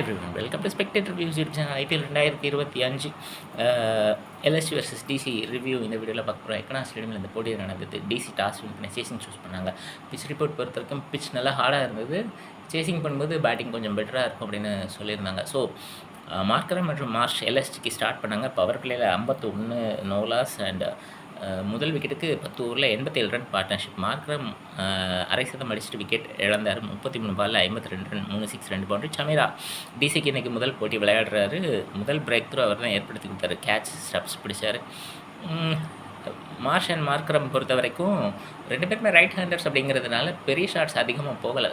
Everyone welcome to spectate reviews YouTube channel. IPL 2025 LSG versus DC review இந்த வீடியோவில் பார்க்க போகிறோம். எக்கனா ஸ்டேடியமில் இந்த போட்டி நடந்தது. டிசி டாஸ் வின் பண்ணி சேசிங் சூஸ் பண்ணாங்க. பிச் ரிப்போர்ட் பொறுத்த வரைக்கும் பிச் நல்லா ஹார்டாக இருந்தது. சேசிங் பண்ணும்போது பேட்டிங் கொஞ்சம் பெட்டராக இருக்கும் அப்படின்னு சொல்லியிருந்தாங்க. ஸோ மார்க்கரம் மற்றும் மார்ஷ் எல்எஸ்டிக்கு ஸ்டார்ட் பண்ணாங்க. பவர் பிளேயில் 51 நோலாஸ் அண்ட் முதல் விக்கெட்டுக்கு 10 ஓவரில் 87 ரன் பார்ட்னர்ஷிப். மார்க்கரம் அரை சதம் அடிச்சுட்டு விக்கெட் இழந்தார். 33 பாலில் 52 ரன், 3 6 2 பவுண்டரி. சமீரா டிசிக்கு இன்றைக்கி முதல் போட்டி விளையாடுறாரு. முதல் பிரேக் த்ரூ அவர் தான் ஏற்படுத்தி கொடுத்தாரு. கேட்ச் ஸ்டப்ஸ் பிடிச்சார். மார்ஷ் அண்ட் மார்க்கரம் பொறுத்த வரைக்கும் ரெண்டு பேருமே ரைட் ஹேண்டர்ஸ் அப்படிங்கிறதுனால பெரிய ஷாட்ஸ் அதிகமாக போகலை.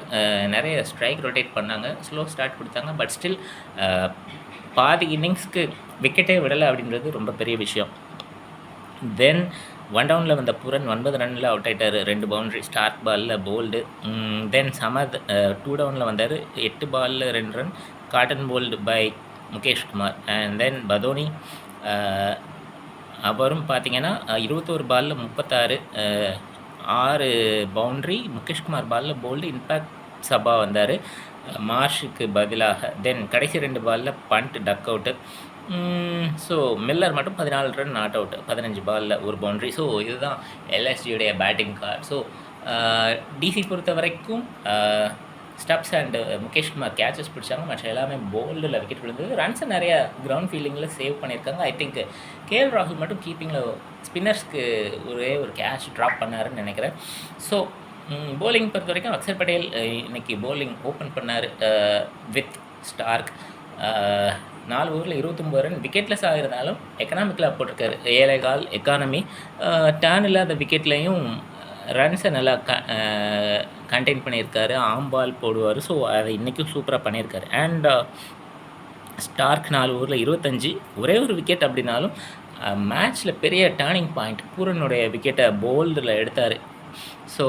நிறைய ஸ்ட்ரைக் ரொட்டேட் பண்ணாங்க, ஸ்லோ ஸ்டார்ட் கொடுத்தாங்க. பட் ஸ்டில் பாதி இன்னிங்ஸ்க்கு விக்கெட்டே விடலை அப்படின்றது ரொம்ப பெரிய விஷயம். தென் 1 டவுனில் வந்த புரன் 9 ரனில் அவுட் ஆகிட்டார். 2 பவுண்ட்ரி, ஸ்டார்க் பாலில் போல்டு. தென் சமத் 2 டவுனில் வந்தார். 8 பாலில் 2 ரன், காட்டன் bowled by Mukesh Kumar. And then Badoni அவரும் பார்த்திங்கன்னா 21 பாலில் 36, 6 பவுண்ட்ரி. முகேஷ்குமார் பாலில் போல்டு. இம்பேக்ட் சபா வந்தார் மார்ஷுக்கு பதிலாக. தென் கடைசி 2 பாலில் Pant, duck out. So Miller மட்டும் 14 ரன் நாட் அவுட், 15 பாலில் 1 பவுண்ட்ரி. ஸோ இதுதான் எல்எஸ்டியுடைய பேட்டிங் கார்டு. ஸோ டிசி பொறுத்த வரைக்கும் ஸ்டப்ஸ் அண்டு முகேஷ்குமார் கேச்சஸ் பிடிச்சாங்க. மற்ற எல்லாமே போல்டில் விக்கெட் விழுந்தது. ரன்ஸை நிறையா கிரவுண்ட் ஃபீல்டிங்கில் சேவ் பண்ணியிருக்காங்க. ஐ திங்க் கேஎல் ராகுல் மட்டும் கீப்பிங்கில் ஸ்பின்னர்ஸ்க்கு ஒரே ஒரு கேட்ச் ட்ராப் பண்ணாருன்னு நினைக்கிறேன். ஸோ போலிங் பொறுத்த வரைக்கும் அக்ஷர் பட்டேல் இன்றைக்கி போலிங் ஓப்பன் பண்ணார் வித் ஸ்டார்க். 4 ஓவரில் 29 ரன், விக்கெட்லெஸ் ஆகிறதுனாலும் எக்கனாமிக்கலாக போட்டிருக்காரு. 7.25 எக்கானமி. டேர்ன் இல்லாத விக்கெட்லேயும் ரன்ஸை நல்லா கண்டெயின் பண்ணியிருக்காரு. ஆம்பால் போடுவார். ஸோ அதை இன்றைக்கும் சூப்பராக பண்ணியிருக்காரு. அண்ட் ஸ்டார்க் 4 ஓவரில் 25, ஒரே ஒரு விக்கெட் அப்படின்னாலும் மேட்ச்சில் பெரிய டேர்னிங் பாயிண்ட். பூரனுடைய விக்கெட்டை போல்டில் எடுத்தார். ஸோ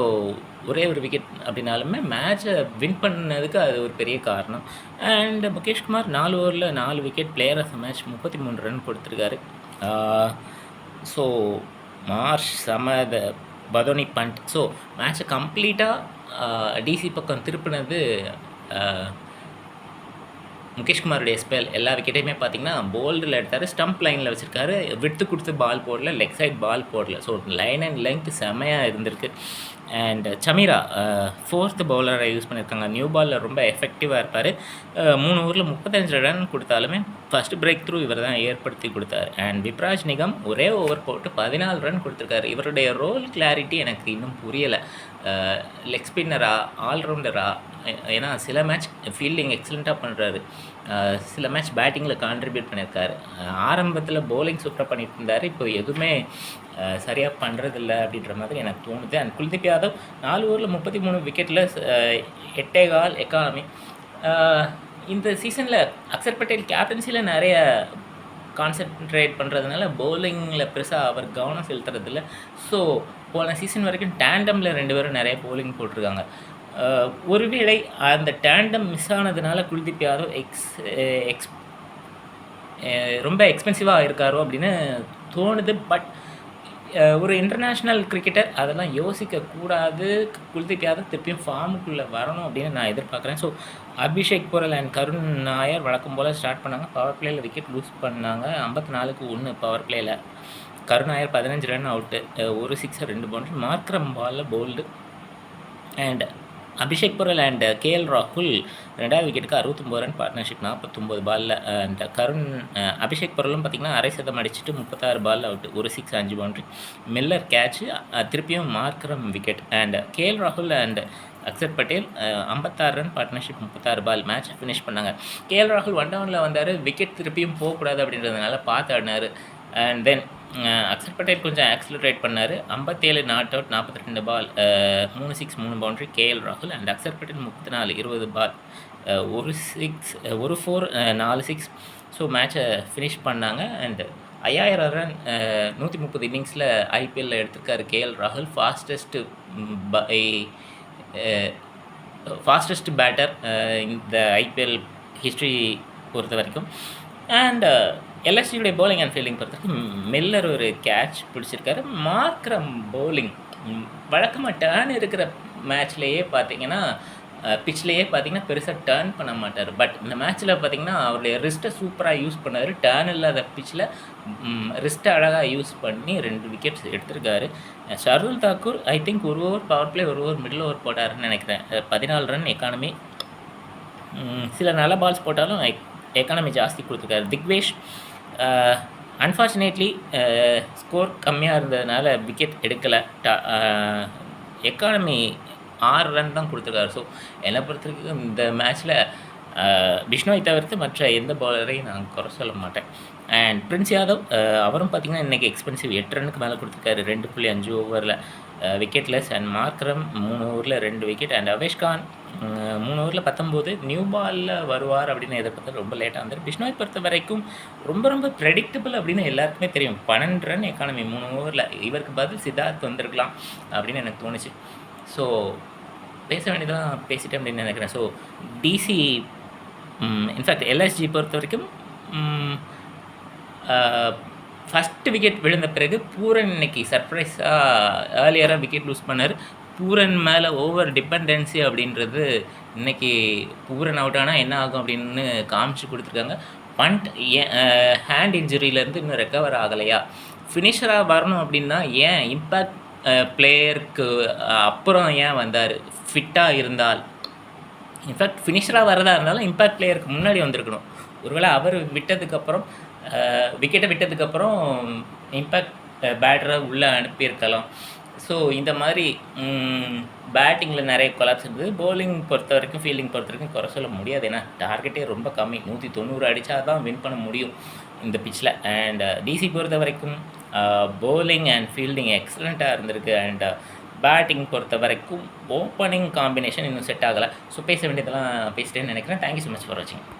ஒரே ஒரு விக்கெட் அப்படின்னாலுமே மேட்சை வின் பண்ணதுக்கு அது ஒரு பெரிய காரணம். அண்ட் முகேஷ்குமார் 4 ஓவரில் 4 wicket, player of the match, 33 run கொடுத்துருக்காரு. So Marsh Samad Badoni Pant. So மேட்சை கம்ப்ளீட்டாக டிசி பக்கம் திருப்பினது முகேஷ்குமாருடைய ஸ்பெல். எல்லா விக்கெட்டையுமே பார்த்திங்கன்னா போல்டில் எடுத்தார். ஸ்டம்ப் லைனில் வச்சுருக்காரு. விட்டு கொடுத்து பால் போடல, லெக் சைட் பால் போடல. ஸோ லைன் அண்ட் லெங்க் செமையாக இருந்திருக்கு. அண்ட் சமீரா 4th பவுலரை யூஸ் பண்ணியிருக்காங்க. நியூ பாலில் ரொம்ப எஃபெக்டிவாக இருப்பார். 3 ஓவரில் 35 ரன் கொடுத்தாலுமே ஃபஸ்ட்டு பிரேக் த்ரூ இவர் தான் ஏற்படுத்தி கொடுத்தார். அண்ட் விப்ராஜ் நிகம் ஒரே ஓவர் போட்டு 14 ரன் கொடுத்துருக்காரு. இவருடைய ரோல் கிளாரிட்டி எனக்கு இன்னும் புரியலை. லெக் ஸ்பின்னரா, ஆல்ரவுண்டரா? ஏன்னா சில மேட்ச் ஃபீல்டிங் எக்ஸலண்ட்டாக பண்ணுறாரு, சில மேட்ச் பேட்டிங்கில் கான்ட்ரிபியூட் பண்ணியிருக்காரு. ஆரம்பத்தில் போலிங் சூப்பராக பண்ணிட்டு இருந்தார். இப்போ எதுவுமே சரியாக பண்ணுறதில்ல அப்படின்ற மாதிரி எனக்கு தோணுது. அண்ட் குல்தீப் யாதவ் 4 ஓவரில் 33 விக்கெட்டில் 8.25 எக்கானமி. இந்த சீசனில் அக்ஷர் பட்டேல் கேப்டன்சியில் நிறைய கான்சென்ட்ரேட் பண்ணுறதுனால பவுலிங்கில் பெருசாக அவர் கவனம் செலுத்துறதில்ல. ஸோ போன சீசன் வரைக்கும் டேண்டமில் 2 பேரும் நிறைய பவுலிங் போட்டிருக்காங்க. ஒருவேளை அந்த டேண்டம் மிஸ் ஆனதுனால குல்தீப் யாதவ் ரொம்ப எக்ஸ்பென்சிவாக இருக்காரோ அப்படின்னு தோணுது. பட் ஒரு இன்டர்நேஷ்னல் கிரிக்கெட்டர் அதெல்லாம் யோசிக்கக்கூடாது. குல்தீப் யாதவ் திருப்பியும் ஃபார்முக்குள்ளே வரணும் அப்படின்னு நான் எதிர்பார்க்குறேன். ஸோ அபிஷேக் போரல் அண்ட் கருண் நாயர் வழக்கம் போல் ஸ்டார்ட் பண்ணாங்க. பவர் பிளேயில் விக்கெட் லூஸ் பண்ணாங்க. 54க்கு 1 பவர் பிளேயில். Karun Nair 15 run out, 1 6 2 boundary. Markram பாலில் bowled. And Abhishek Porel and KL ராகுல் 2வது விக்கெட்டுக்கு 69 ரன் பார்ட்னர்ஷிப், 49 பாலில். அண்ட் கருண் அபிஷேக் பொரலும் பார்த்திங்கன்னா அரை சதம் அடிச்சுட்டு 36 பாலில் அவுட்டு, 1 6 5 பவுண்ட்ரி. மில்லர் கேட்ச்சு, திருப்பியும் மார்க்கரம் விக்கெட். அண்ட் கேஎல் ராகுல் and Axar Patel 56 run partnership, 36 ball. Match finish பண்ணாங்க. கேஎல் ராகுல் 1 டவுனில் வந்தார். விக்கெட் திருப்பியும் போகக்கூடாது அப்படின்றதுனால பார்த்து ஆடினார். அண்ட் தென் அக்ஷர் பட்டேல் கொஞ்சம் ஆக்சிலரேட் பண்ணார். 57 not out, 42 ball, 3 6 3 boundary KL ராகுல். And Axar Patel 34 20 ball, 1 6 1 4 4 6. So மேட்சை ஃபினிஷ் பண்ணாங்க. அண்ட் 5000 ரன் 130 இன்னிங்ஸில் ஐபிஎல்லில் எடுத்திருக்காரு கேஎல் ராகுல். ஃபாஸ்டஸ்ட் பேட்டர் இந்த ஐபிஎல் ஹிஸ்ட்ரி பொறுத்த வரைக்கும். அண்ட் எல்எஸ்டியுடைய பவுலிங் அண்ட் ஃபீல்டிங் பொறுத்தவரைக்கும் மில்லர் ஒரு கேட்ச் பிடிச்சிருக்காரு. மார்க்கரம் பவுலிங் வழக்கமாக டேர்ன் இருக்கிற மேட்ச்லேயே பார்த்தீங்கன்னா பிட்ச்லேயே பார்த்தீங்கன்னா பெருசாக டர்ன் பண்ண மாட்டார். பட் இந்த மேட்ச்சில் பார்த்தீங்கன்னா அவருடைய ரிஸ்ட்டை சூப்பராக யூஸ் பண்ணார். டர்ன் இல்லாத பிட்ச்சில் ரிஸ்ட்டை அழகாக யூஸ் பண்ணி 2 விக்கெட்ஸ் எடுத்திருக்காரு. ஷர்துல் தாக்கூர் ஐ திங்க் ஒரு ஓவர் பவர் பிளே, ஒரு ஓவர் மிடில் ஓவர் போட்டாருன்னு நினைக்கிறேன். 14 ரன் எக்கானமி. சில நல்ல பால்ஸ் போட்டாலும் எக்கானமி ஜாஸ்தி கொடுத்துருக்காரு. திக்வேஷ் அன்ஃபார்ச்சுனேட்லி ஸ்கோர் கம்மியாக இருந்ததுனால விக்கெட் எடுக்கலை. எக்கானமி 6 ரன் தான் கொடுத்துருக்காரு. ஸோ என்னை பொறுத்தவரைக்கும் இந்த மேட்ச்சில் பிஷ்னோயை தவிர்த்து மற்ற எந்த பவுலரையும் நான் குறை சொல்ல மாட்டேன். அண்ட் பிரின்ஸ் யாதவ் அவரும் பார்த்திங்கன்னா இன்றைக்கி எக்ஸ்பென்சிவ் 8 ரனுக்கு மேலே கொடுத்துருக்காரு 2.5 ஓவரில் விக்கெட்லெஸ். அண்ட் மார்க்ரம் 3 ஓவரில் 2 விக்கெட். அண்ட் அவேஷ்கான் 3 ஓவரில் 19. நியூ பாலில் வருவார் அப்படின்னு எதிர்பார்த்தா ரொம்ப லேட்டாக வந்தார். பிஷ்னோயை பொறுத்த வரைக்கும் ரொம்ப ப்ரெடிக்டபிள் அப்படின்னு எல்லாருக்குமே தெரியும். 12 ரன் எக்கானமி 3 ஓவரில். இவருக்கு பதில் சித்தார்த் வந்திருக்கலாம் அப்படின்னு எனக்கு தோணுச்சு. ஸோ பேச வேண்டியதெல்லாம் பேசிட்டேன் அப்படின்னு நினைக்கிறேன். ஸோ டிசி இன்ஃபேக்ட் எல்எஸ்ஜி பொறுத்த வரைக்கும் ஃபஸ்ட்டு விக்கெட் விழுந்த பிறகு பூரன் இன்னைக்கு சர்ப்ரைஸாக ஏர்லியராக விக்கெட் லூஸ் பண்ணார். பூரன் மேலே ஓவர் டிபெண்டன்சி அப்படின்றது இன்றைக்கி பூரன் அவுட் ஆனால் என்ன ஆகும் அப்படின்னு காமிச்சு கொடுத்துருக்காங்க. பண்ட் ஹேண்ட் இன்ஜுரியிலேருந்து இன்னும் ரெக்கவர் ஆகலையா? ஃபினிஷராக வரணும் அப்படின்னா ஏன் இம்பேக்ட் பிளேயருக்கு அப்புறம் ஏன் வந்தார்? ஃபிட்டாக இருந்தால் இன்ஃபேக்ட் ஃபினிஷராக வரதாக இருந்தாலும் இம்பேக்ட் பிளேயருக்கு முன்னாடி வந்திருக்கணும். ஒருவேளை அவர் விட்டதுக்கப்புறம் விக்கெட்டை விட்டதுக்கப்புறம் இம்பேக்ட் பேட்டரை உள்ளே அனுப்பியிருக்கலாம். ஸோ இந்த மாதிரி பேட்டிங்கில் நிறைய கொலாப்ஸ் இருந்தது. பவுலிங் பொறுத்த வரைக்கும் ஃபீல்டிங் பொறுத்த வரைக்கும் குறை சொல்ல முடியாது. ஏன்னா டார்கெட்டே ரொம்ப கம்மி. 190 அடித்தா தான் வின் பண்ண முடியும் இந்த பிச்சில். அண்ட் டிசி பொறுத்த வரைக்கும் பவுலிங் அண்ட் ஃபீல்டிங் எக்ஸலண்ட்டாக இருந்திருக்கு. அண்ட் பேட்டிங் பொறுத்த வரைக்கும் ஓப்பனிங் காம்பினேஷன் இன்னும் செட் ஆகலை. ஸோ பேச வேண்டியதெல்லாம் பேசிட்டேன்னு நினைக்கிறேன். தேங்க்யூ ஸோ மச் ஃபார் வாட்சிங்.